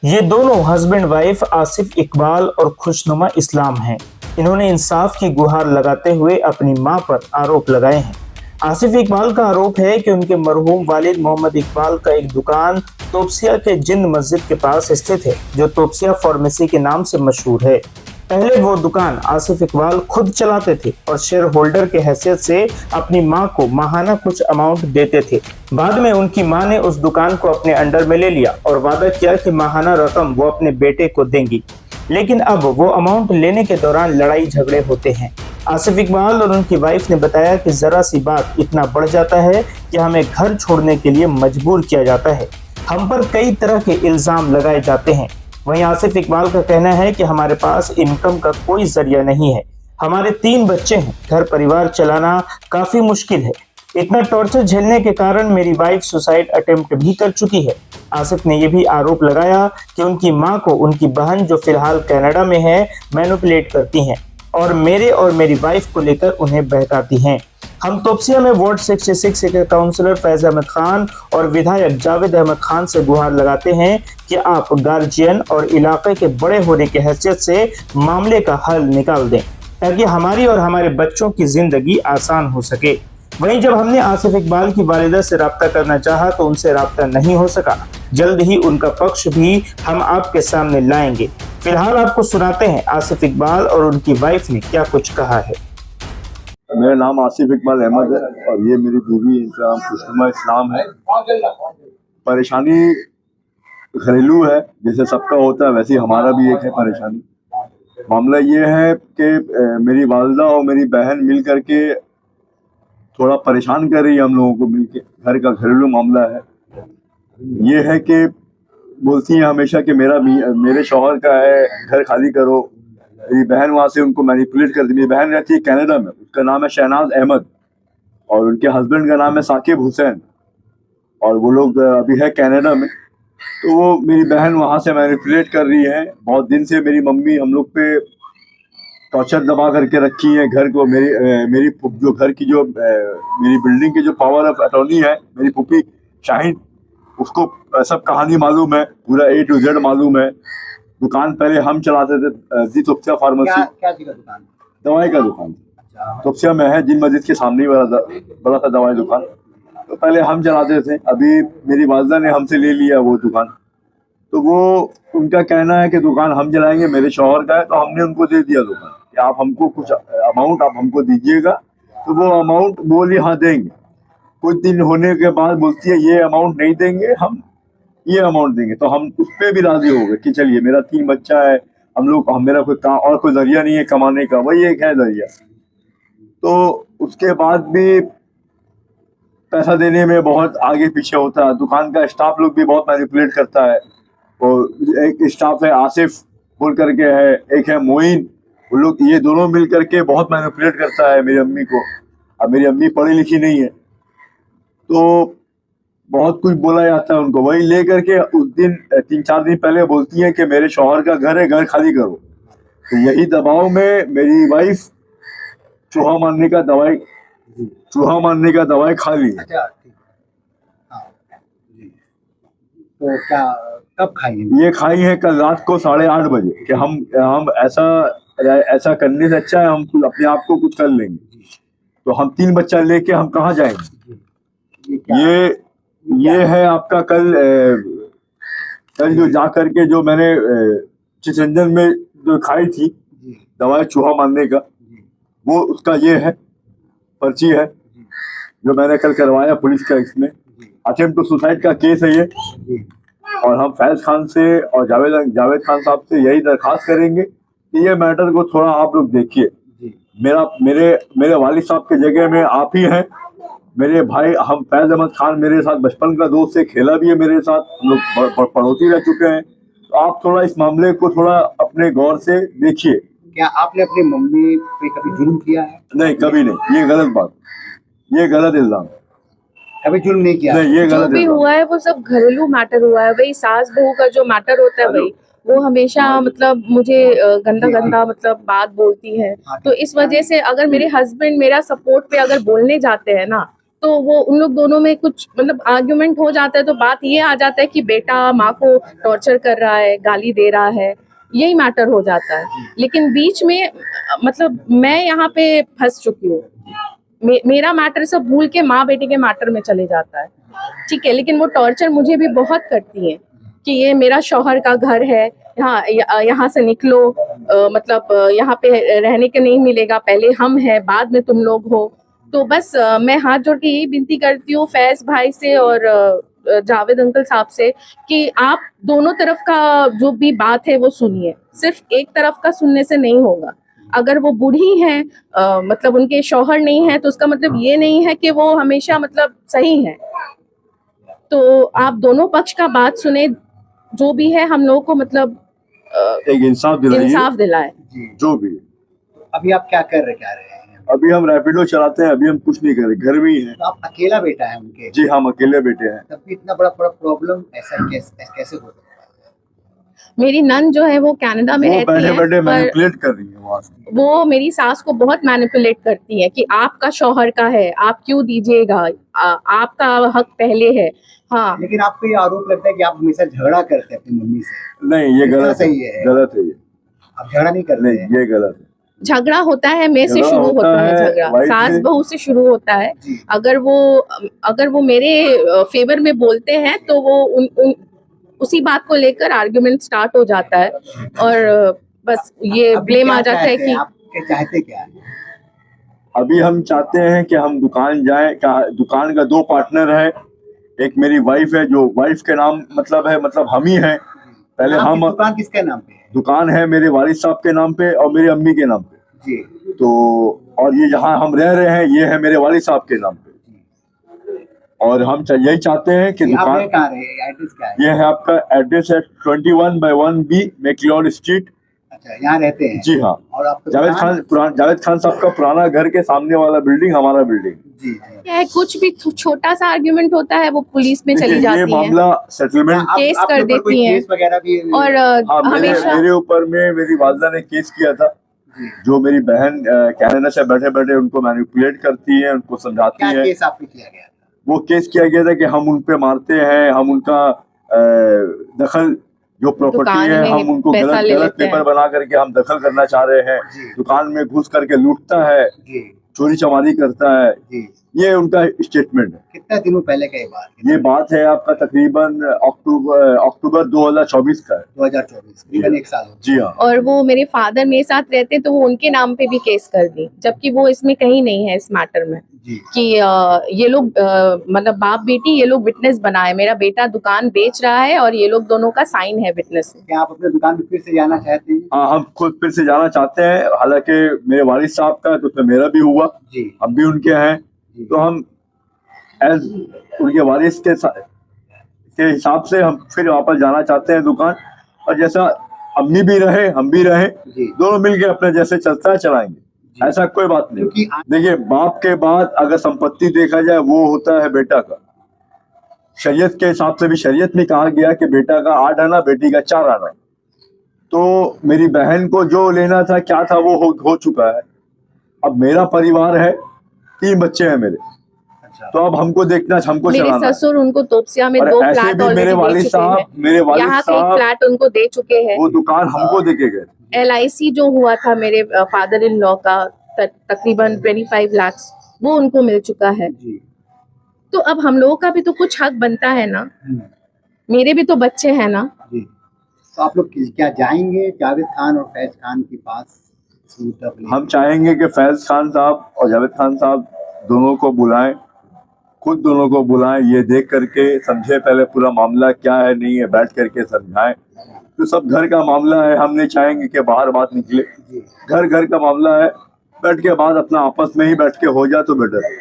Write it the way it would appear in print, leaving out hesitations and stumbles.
ये दोनों husband wife Asif Iqbal और खुशनुमा इस्लाम हैं। इन्होंने इंसाफ की गुहार लगाते हुए अपनी मां पर आरोप लगाए हैं। आसिफ इकबाल का आरोप है कि उनके मरहूम वालिद मोहम्मद इकबाल का एक दुकान तोपसिया के जिंद मस्जिद के पास स्थित है, जो तोपसिया फार्मेसी के नाम से मशहूर है। पहले वो दुकान आसिफ इकबाल खुद चलाते थे और शेयर होल्डर के हैसियत से अपनी मां को माहाना कुछ अमाउंट देते थे। बाद में उनकी मां ने उस दुकान को अपने अंडर में ले लिया और वादा किया कि माहाना रकम वो अपने बेटे को देंगी, लेकिन अब वो अमाउंट लेने के दौरान लड़ाई झगड़े होते हैं। आसिफ इकबाल और उनकी वाइफ ने बताया कि जरा सी बात इतना बढ़ जाता है कि हमें घर छोड़ने के लिए मजबूर किया जाता है। हम पर कई तरह के इल्जाम लगाए जाते हैं। वहीं आसिफ इकबाल का कहना है कि हमारे पास इनकम का कोई जरिया नहीं है, हमारे 3 बच्चे हैं, घर परिवार चलाना काफी मुश्किल है। इतना टॉर्चर झेलने के कारण मेरी वाइफ सुसाइड अटेम्प्ट भी कर चुकी है। आसिफ ने यह भी आरोप लगाया कि उनकी मां को उनकी बहन, जो फिलहाल कनाडा में है, मैनिपुलेट करती हैं और मेरे और मेरी वाइफ को लेकर उन्हें बहकाती हैं। हम तोपसिया में वार्ड 66 के काउंसलर फैज अहमद खान और विधायक जावेद अहमद खान से गुहार लगाते हैं कि आप गार्जियन और इलाके के बड़े होने की हैसियत से मामले का हल निकाल दें, ताकि हमारी और हमारे बच्चों की जिंदगी आसान हो सके। वहीं जब हमने आसिफ इकबाल की वालिदा से राब्ता करना चाहा तो उनसे राब्ता नहीं हो सका। जल्द ही उनका पक्ष भी हम आपके सामने लाएंगे। फिलहाल आपको सुनाते हैं आसिफ इकबाल और उनकी वाइफ ने क्या कुछ कहा है। मेरा नाम आसिफ इकबाल अहमद है और ये मेरी बीवी, इनका नाम खुशनुमा इस्लाम है। परेशानी घरेलू है, जैसे सबका होता है वैसे हमारा भी एक है परेशानी। मामला ये है कि मेरी वालिदा और मेरी बहन मिल करके थोड़ा परेशान कर रही है हम लोगों को मिलके। घर का घरेलू मामला है। ये है कि बोलती हैं हमेशा कि मेरे शौहर का है, घर खाली करो। मेरी बहन वहाँ से उनको मैनिपुलेट करती। मेरी बहन रहती है कनाडा में, उसका नाम है शहनाज अहमद और उनके हस्बैंड का नाम है साकिब हुसैन और वो लोग अभी है कनाडा में। तो वो मेरी बहन वहाँ से मैनिपुलेट कर रही है। बहुत दिन से मेरी मम्मी हम लोग पे टॉर्चर दबा करके रखी है घर को। मेरी जो घर की जो मेरी बिल्डिंग की जो पावर ऑफ अटॉर्नी है, मेरी पुप्पी शाहीन, उसको सब कहानी मालूम है, पूरा A to Z मालूम है। दुकान पहले हम चलाते थे, जी तोपसिया फार्मेसी। क्या चीज़ का दुकान? दवाई का दुकान तोपसिया में है, जिन मस्जिद के सामने ही बड़ा सा दवाई दुकान। तो पहले हम चलाते थे, अभी मेरी वालिदा ने हमसे ले लिया वो दुकान। तो वो उनका कहना है कि दुकान हम चलाएंगे, मेरे शौहर का है, तो हमने उनको दे दिया दुकान कि आप हमको कुछ अमाउंट आप हमको दीजिएगा। तो वो अमाउंट बोली हाँ देंगे। कुछ दिन होने के बाद बोलती है ये अमाउंट नहीं देंगे, हम ये अमाउंट देंगे। तो हम उस पर भी राजी हो गए कि चलिए, मेरा 3 बच्चा है, मेरा कोई काम और कोई जरिया नहीं है कमाने का, वही एक है जरिया। तो उसके बाद भी पैसा देने में बहुत आगे पीछे होता है। दुकान का स्टाफ लोग भी बहुत मैनिपुलेट करता है। और एक स्टाफ है आसिफ बोल करके है, एक है मोइन, वो लोग ये दोनों मिल करके बहुत मैनिपुलेट करता है मेरी अम्मी को। अब मेरी अम्मी पढ़ी लिखी नहीं है, तो बहुत कुछ बोला जाता है उनको। वही ले करके उस दिन 3-4 दिन पहले बोलती हैं कि मेरे शौहर का घर है, घर खाली करो। तो यही दबाव में मेरी वाइफ चूहा मारने का दवाई खा ली। अच्छा, ठीक। हाँ, जी। तो क्या कब खाई? ये खाई है कल रात को 8:30 बजे कि हम ऐसा करने से अच्छा है हम अपने आप को कुछ कर लेंगे। तो हम 3 बच्चा लेके हम कहाँ जाएंगे? ये है आपका कल जो जा करके जो मैंने चितरंजन में जो खाई थी दवाई चूहा मारने का, वो उसका ये है पर्ची है जो मैंने कल करवाया पुलिस का। इसमें अटेम्प्ट टू सुसाइड का केस है ये। और हम फैज खान से और जावेद खान साहब से यही दरखास्त करेंगे कि ये मैटर को थोड़ा आप लोग देखिए। मेरे वालिद साहब के जगह में आप ही हैं। मेरे भाई, हम फैज अहमद खान मेरे साथ बचपन का दोस्त से, खेला भी है मेरे साथ, हम लोग पड़ोसी रह चुके हैं। तो आप थोड़ा इस मामले को थोड़ा अपने गौर से देखिए। क्या आपने अपनी मम्मी पे कभी जुल्म किया है? नहीं, कभी नहीं। ये गलत बात, ये गलत इल्जाम। कभी जुल्म नहीं किया? नहीं, ये गलत जो भी हुआ है वो सब घरेलू मैटर हुआ है। वही सास बहू का जो मैटर होता है वही वो हमेशा मतलब मुझे गंदा मतलब बात बोलती है। तो इस वजह से अगर मेरे हस्बैंड मेरा सपोर्ट पे अगर बोलने जाते हैं ना, तो वो उन लोग दोनों में कुछ मतलब आर्ग्यूमेंट हो जाता है, तो बात ये आ जाता है कि बेटा माँ को टॉर्चर कर रहा है, गाली दे रहा है, यही मैटर हो जाता है। लेकिन बीच में मतलब मैं यहाँ पे फंस चुकी हूँ, मेरा मैटर सब भूल के माँ बेटी के मैटर में चले जाता है, ठीक है। लेकिन वो टॉर्चर मुझे भी बहुत करती है कि ये मेरा शौहर का घर है, यहाँ से निकलो, मतलब यहाँ पे रहने के नहीं मिलेगा, पहले हम हैं बाद में तुम लोग हो। तो बस मैं हाथ जोड़ के यही विनती करती हूँ फैज भाई से और जावेद अंकल साहब से कि आप दोनों तरफ का जो भी बात है वो सुनिए, सिर्फ एक तरफ का सुनने से नहीं होगा। अगर वो बूढ़ी हैं, मतलब उनके शौहर नहीं है, तो उसका मतलब ये नहीं है कि वो हमेशा मतलब सही है। तो आप दोनों पक्ष का बात सुने, जो भी है हम लोगों को मतलब एक इंसाफ दिलाए जो भी। अभी आप क्या कर रहे हैं? अभी हम रैपिडो चलाते हैं, अभी हम कुछ नहीं कर रहे, घर में ही हैं। तो आप अकेला बेटा है उनके? जी हम अकेले बेटे हैं। तब भी इतना बड़ा प्रॉब्लम ऐसा कैसे हो सकता है? मेरी नन जो है वो कनाडा में रहती है, बैठे मैनिपुलेट कर रही है, वो मेरी सास को बहुत मैनिपुलेट करती है कि आपका शौहर का है, आप क्यों दीजिएगा, आपका हक पहले है। हाँ, लेकिन आपको ये आरोप लगता है कि आप हमेशा झगड़ा करते हैं अपनी मम्मी से। नहीं ये गलत है, गलत है ये। आप झगड़ा नहीं करते? नहीं ये गलत है। झगड़ा होता है मैं से शुरू होता है, झगड़ा सास बहू से शुरू होता है। अगर वो मेरे फेवर में बोलते हैं तो वो उसी बात को लेकर आर्गुमेंट स्टार्ट हो जाता है और बस ये ब्लेम आ जाता है कि आप चाहते क्या है? अभी हम चाहते हैं कि हम दुकान जाएं, दुकान का 2 पार्टनर है, एक मेरी वाइफ है, जो वाइफ के नाम मतलब हम ही हैं। पहले हम दुकान किसके नाम पे है? दुकान है मेरे वालिद साहब के नाम पे और मेरी अम्मी के नाम पे जी। तो और ये जहाँ हम रह रहे हैं ये है मेरे वालिद साहब के नाम पे, और हम यही चाहते हैं कि दुकान एड्रेस क्या है? ये है आपका एड्रेस है 21/1B मैक्लियोड स्ट्रीट। अच्छा, यहाँ रहते हैं? जी हाँ। और आपका जावेद खान साहब का पुराना घर के सामने वाला बिल्डिंग हमारा बिल्डिंग। जी। क्या है, कुछ भी छोटा सा आर्ग्यूमेंट होता है वो पुलिस में चली जाती है, ये मामला सेटलमेंट केस कर देती है। और हमेशा मेरे ऊपर में मेरी वालिदा ने केस किया था, जो मेरी बहन कनाडा से बैठे बैठे उनको मैनिपुलेट करती है, उनको समझाती है। केस आप पे किया गया? वो केस किया गया था कि हम उन पे मारते हैं, हम उनका दखल जो प्रॉपर्टी है हम उनको गलत पेपर बना करके हम दखल करना चाह रहे हैं, दुकान में घुस करके लूटता है, चोरी चमारी करता है। ये उनका स्टेटमेंट है। कितना दिनों पहले का ये बात है आपका तकरीबन अक्टूबर 2024 का है। 2024 तकरीबन 1 साल। जी हाँ। और वो मेरे फादर मेरे साथ रहते तो वो उनके नाम पे भी केस कर दी, जबकि वो इसमें कहीं नहीं है इस मैटर में कि ये लोग मतलब बाप बेटी ये लोग विटनेस बनाए, मेरा बेटा दुकान बेच रहा है और ये लोग दोनों का साइन है विटनेस। क्या आप अपने दुकान पे फिर से जाना चाहते हैं? हाँ हम खुद फिर से जाना चाहते हैं, हालांकि मेरे वालिद साहब का तो उसमें मेरा भी हुआ, हम भी उनके हैं, तो हम एज उनके वारिस के हिसाब से हम फिर वापस जाना चाहते हैं दुकान, और जैसा अम्मी भी रहे हम भी रहे, दोनों मिलके अपने जैसे चलता है चलाएंगे, ऐसा कोई बात नहीं। देखिए बाप के बाद अगर संपत्ति देखा जाए वो होता है बेटा का, शरीयत के हिसाब से भी शरीयत में कहा गया कि बेटा का 8 आना बेटी का 4 आना। तो मेरी बहन को जो लेना था क्या था वो हो चुका है। अब मेरा परिवार है, 3 बच्चे हैं मेरे, तो अब हमको देखना, हमको चलाना। मेरे ससुर उनको तोपसिया में 2 फ्लैट मेरे वालिद साहब यहाँ के 1 फ्लैट उनको दे चुके हैं, वो दुकान हमको देके गए। LIC जो हुआ था मेरे फादर इन लॉ का तकरीबन 25 लाख वो उनको मिल चुका है। तो अब हम लोगों का भी तो कुछ हक बनता है ना, मेरे भी तो बच्चे हैं ना। तो आप लोग क्या जाएंगे जावेद खान और फैज खान के पास? हम चाहेंगे कि फैज खान साहब और जावेद खान साहब दोनों को बुलाएं, खुद दोनों को बुलाएं, ये देख करके समझे पहले पूरा मामला क्या है नहीं है, बैठ करके समझाएं। तो सब घर का मामला है, हम नहीं चाहेंगे कि बाहर बात निकले, घर का मामला है, बैठ के बाद अपना आपस में ही बैठ के हो जाए तो बेटर है।